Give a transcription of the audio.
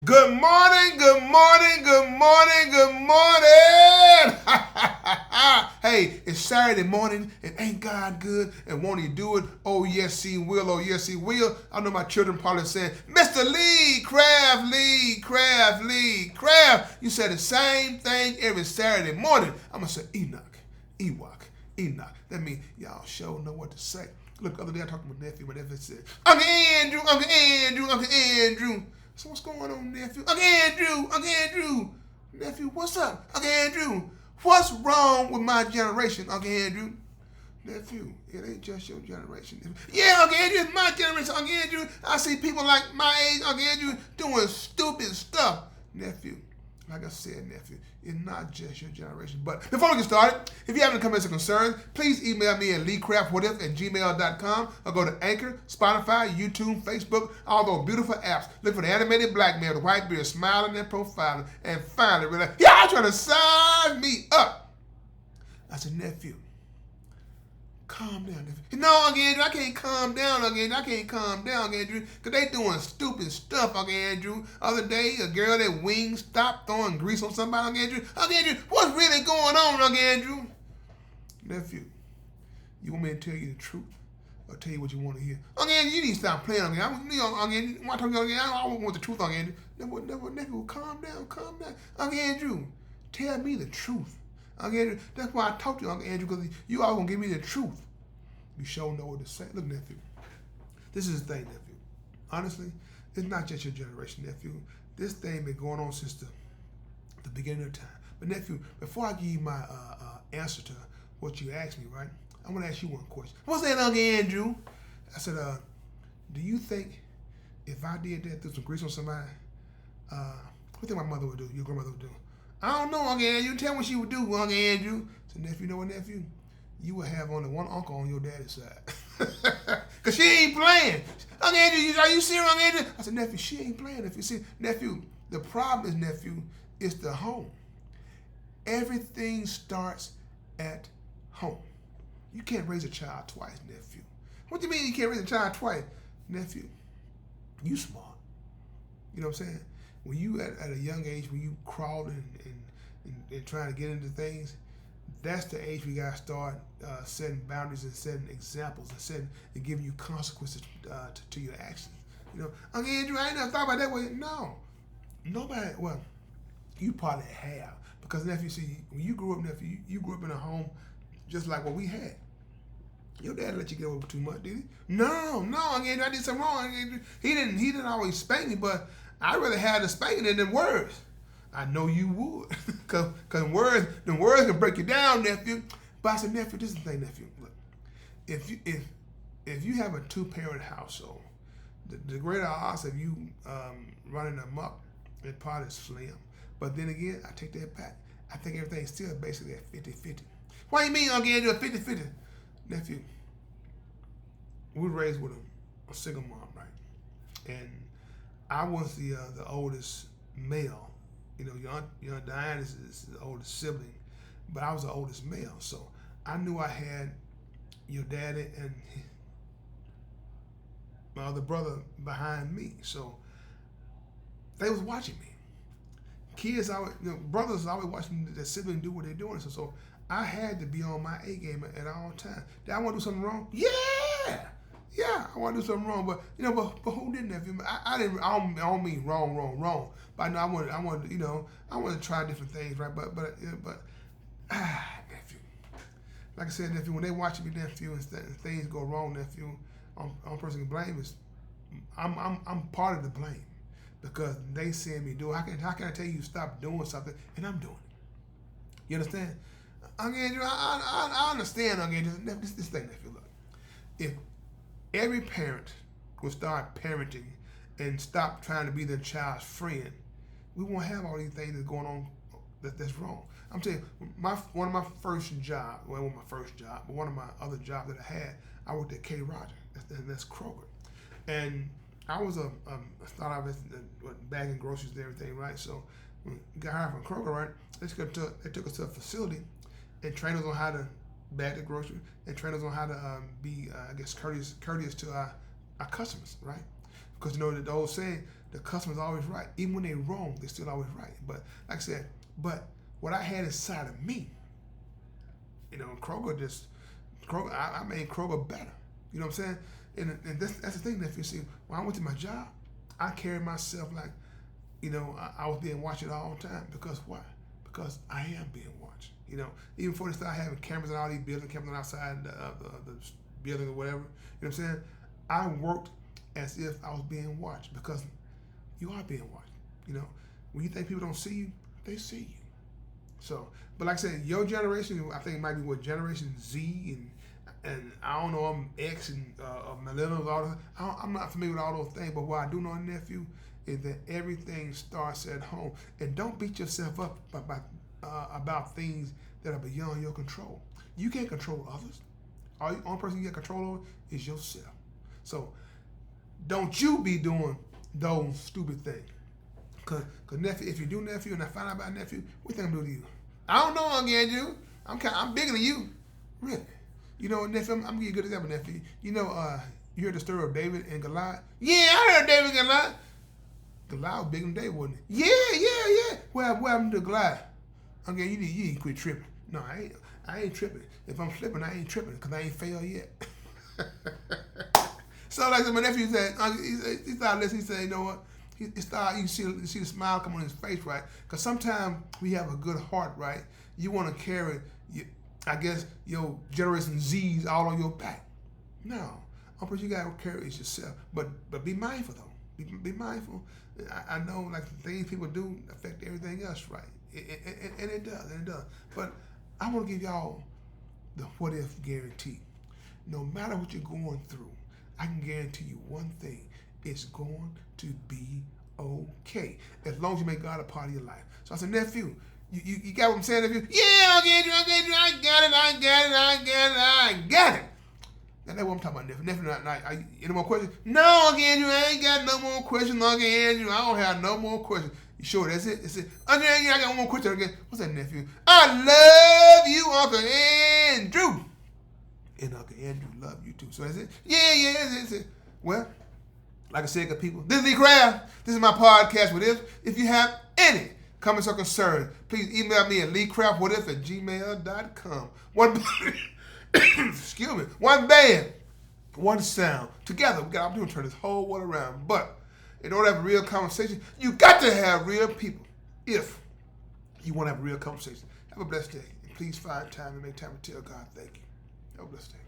Good morning, good morning, good morning, good morning. Hey, it's Saturday morning and ain't God good and won't he do it? Oh yes he will, oh yes he will. I know my children probably saying, Mr. Lee Craft, Lee Craft, Lee Craft. You said the same thing every Saturday morning. I'm going to say Enoch, Ewok, Enoch. That means y'all sure know what to say. Look, the other day I talked to my nephew. My nephew said, Uncle Andrew, Uncle Andrew, Uncle Andrew. So what's going on, nephew? Uncle Andrew, Uncle Andrew. Nephew, what's up? Uncle Andrew, what's wrong with my generation, Uncle Andrew? Nephew, it ain't just your generation. Yeah, Uncle Andrew, it's my generation, Uncle Andrew. I see people like my age, Uncle Andrew, doing stupid stuff. Nephew, like I said, nephew, it's not just your generation. But before we get started, if you have any comments or concerns, please email me at leecraftwhatever@gmail.com or go to Anchor, Spotify, YouTube, Facebook, all those beautiful apps. Look for the animated black man with a white beard smiling and profiling. And finally, we're like, y'all trying to sign me up. I said, nephew, calm down, nephew. No, Uncle Andrew, I can't calm down, Uncle Andrew. I can't calm down, Uncle Andrew, because they doing stupid stuff, Uncle Andrew. Other day, a girl that wings stopped throwing grease on somebody, Uncle Andrew. Uncle Andrew, what's really going on, Uncle Andrew? Nephew, you want me to tell you the truth or tell you what you want to hear? Uncle Andrew, you need to stop playing, Uncle Andrew. Uncle Andrew, when I talk to Uncle Andrew, I don't want the truth, Uncle Andrew. Nephew, calm down, calm down. Uncle Andrew, tell me the truth. Uncle Andrew, that's why I talk to you, Uncle Andrew, because you all going to give me the truth. You sure know what to say. Look, nephew, this is the thing, nephew. Honestly, it's not just your generation, nephew. This thing been going on since the beginning of time. But nephew, before I give you my answer to what you asked me, right? I want to ask you one question. What's that, Uncle Andrew? I said, do you think if I did that, threw some grease on somebody, what do you think my mother would do? Your grandmother would do? I don't know, Uncle Andrew. Tell me what she would do, Uncle Andrew. So nephew, you know what, nephew? You would have only one uncle on your daddy's side. Because she ain't playing. Uncle Andrew, are you serious, Uncle Andrew? I said, nephew, she ain't playing. If you see, nephew, the problem is, nephew, is the home. Everything starts at home. You can't raise a child twice, nephew. What do you mean you can't raise a child twice? Nephew, you smart. You know what I'm saying? When you at a young age, when you crawling and trying to get into things, that's the age we gotta start setting boundaries and setting examples and giving you consequences to your actions. You know, Uncle Andrew, I ain't never thought about that way. No, nobody. Well, you probably have because nephew, see, when you grew up, nephew, you grew up in a home just like what we had. Your dad let you get over too much, did he? No, Uncle Andrew, I did something wrong. Uncle Andrew, he didn't always spank me, but I rather had the spanking than words. I know you would, cause the words can break you down, nephew. But I said, nephew, this is the thing, nephew. Look, if you have a 2-parent household, the greater odds of you running amok is probably slim. But then again, I take that back. I think everything's still basically at 50-50. What do you mean, Uncle Andrew, at 50-50? Nephew, we were raised with a single mom, right? And I was the oldest male. You know, your Aunt Diane is the oldest sibling, but I was the oldest male. So I knew I had your daddy and my other brother behind me. So they was watching me. Kids always, brothers always watching their sibling do what they're doing. So I had to be on my A game at all times. Did I want to do something wrong? Yeah, I want to do something wrong, but but who didn't have him? I didn't. I don't mean wrong. But I know I wanted, I wanted to try different things, right? But nephew, like I said, nephew, when they watch me, nephew, and things go wrong, nephew, I'm person to blame is I'm part of the blame because they seeing me do it. How can I tell you stop doing something and I'm doing it? You understand? Again, I understand. Again, this thing, nephew, look, if every parent will start parenting and stop trying to be their child's friend, we won't have all these things that's going on that's wrong. I'm telling you, one of my first job, well, it wasn't my first job, but one of my other jobs that I had, I worked at K. Roger, that's Kroger. And I was started off bagging groceries and everything, right? So when we got hired from Kroger, right, they took us to a facility and trained us on how to bag the grocery and train us on how to be, I guess, courteous to our customers, right? Because the old saying, the customer's always right. Even when they're wrong, they're still always right. But like I said, but what I had inside of me, I made Kroger better. You know what I'm saying? And that's the thing that you see. When I went to my job, I carried myself like, I was being watched all the time. Because why? Because I am being watched. Even before they started having cameras in all these buildings, cameras outside the building or whatever. You know what I'm saying? I worked as if I was being watched because you are being watched. When you think people don't see you, they see you. So, but like I said, your generation, I think it might be what Generation Z and I don't know, I'm X and millennials. I'm not familiar with all those things, but what I do know, nephew, is that everything starts at home. And don't beat yourself up about things that are beyond your control. You can't control others. The only person you get control over is yourself. So don't you be doing those stupid things. Cause nephew, if you do, nephew, and I find out about nephew, what think I'm doing to you? I don't know, Uncle Andrew. I'm bigger than you. Really. Nephew, I'm gonna give you a good example, nephew. You heard the story of David and Goliath? Yeah, I heard David and Goliath. Goliath was bigger than David, wasn't he? Yeah. What happened to Goliath? Okay, you need to quit tripping. No, I ain't tripping. If I'm slipping, I ain't tripping because I ain't failed yet. So like my nephew said, he started listening. He said, you know what? You see the smile come on his face, right? Because sometimes we have a good heart, right? You want to carry, your Generation Z's all on your back. No, you got to carry it yourself. But be mindful though. Be mindful. I know like the things people do affect everything else, right? And it does. But I want to give y'all the what if guarantee. No matter what you're going through, I can guarantee you one thing. It's going to be okay. As long as you make God a part of your life. So I said, nephew, you got what I'm saying, nephew? Yeah, I got it. Now that's what I'm talking about, nephew. Nephew, any more questions? No, Uncle Andrew, I ain't got no more questions, Uncle Andrew. I don't have no more questions. You sure that's it? That's it. Uncle Andrew, I got one more question again. What's that, nephew? I love you, Uncle Andrew. And Uncle Andrew love you too. So that's it? Yeah, that's it. Well, like I said, good people, this is Lee Craft. This is my podcast. If you have any comments or concerns, please email me at leecraftwhatif@gmail.com. Excuse me. One band, one sound. Together, we got an opportunity to turn this whole world around. But in order to have a real conversation, you got to have real people. If you want to have a real conversation, have a blessed day. And please find time and make time to tell God thank you. Have a blessed day.